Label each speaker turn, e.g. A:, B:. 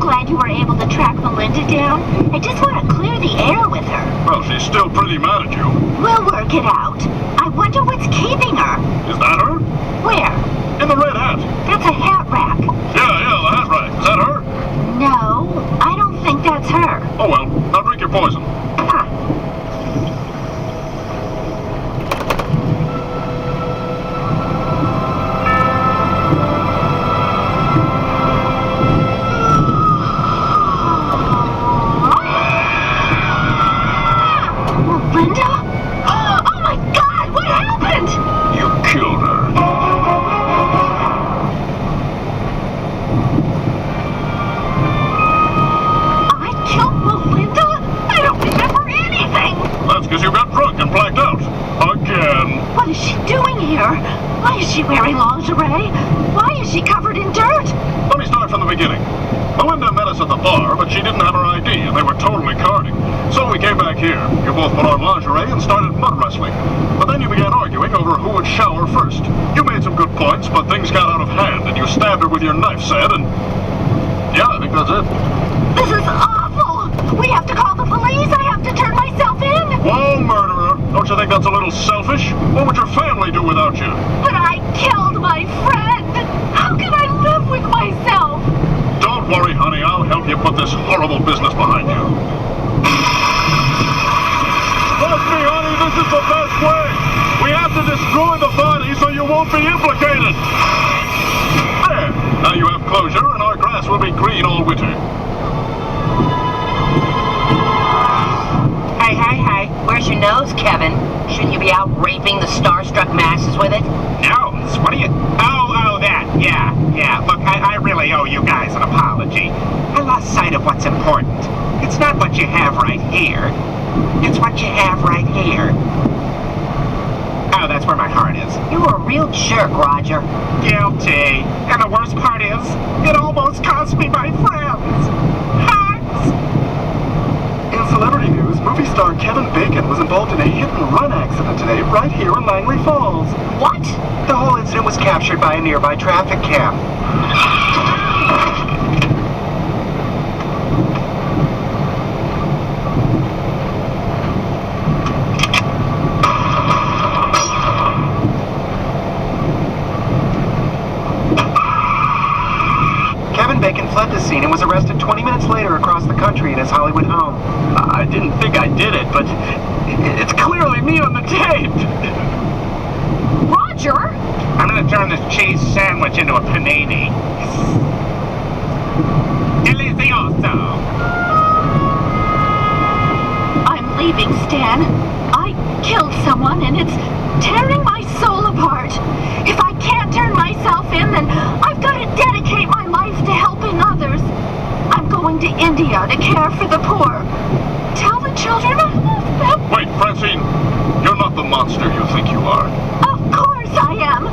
A: glad you were able to track Melinda down. I just want to clear the air with her.
B: Well, she's still pretty mad at you.
A: We'll work it out. I wonder what's keeping her.
B: Is that her?
A: Where?
B: In the red hat.
A: That's a hat rack.
B: Yeah, the hat rack. Is that her?
A: No, I don't think that's her.
B: Oh well, now drink your poison.
A: Huh. Linda? Oh my God, what happened?
B: You killed her.
A: I killed Melinda? I don't remember anything.
B: That's because you got drunk and blacked out. Again.
A: What is she doing here? Why is she wearing lingerie? Why is she covered in dirt?
B: Let me start from the beginning. Melinda met us at the bar, but she didn't have her ID, and they were totally carding. So we came back here. You both put on lingerie and started mud wrestling. But then you began arguing over who would shower first. You made some good points, but things got out of hand, and you stabbed her with your knife set, and... yeah, I think that's it.
A: This is awful! We have to call the police! I have to turn myself in!
B: Whoa, murderer! Don't you think that's a little selfish? What would your family do without you?
A: But I killed my friend! How can I live with myself?
B: Don't worry, honey. I'll help you put this horrible business behind you. Trust me, honey, this is the best way. We have to destroy the body so you won't be implicated. There. Now you have closure, and our grass will be green all winter.
C: Hey, where's your nose, Kevin? Shouldn't you be out raping the starstruck masses with it?
D: Nose? What are you... Oh, that. Yeah. Look, I really owe you guys an apology. I lost sight of what's important. It's not what you have right here. It's what you have right here. Oh, that's where my heart is.
C: You were a real jerk, Roger.
D: Guilty. And the worst part is, it almost cost me my friends. Hugs!
E: In celebrity news, movie star Kevin Bacon was involved in a hit-and-run accident today right here in Langley Falls.
C: What?
E: The whole incident was captured by a nearby traffic cam. Kevin Bacon fled the scene and was arrested 20 minutes later across the country in his Hollywood home. I didn't think I did it, but it's clearly me on the tape.
A: Roger?
D: I'm gonna turn this cheese sandwich into a panini. Delicioso!
A: I'm leaving, Stan. I killed someone and it's tearing my soul apart. If I can't turn myself in, then I've got to dedicate my life to helping others. I'm going to India to care for the poor. Tell the children I love them.
B: Wait, Francine. You're not the monster you think you are.
A: Of course I am.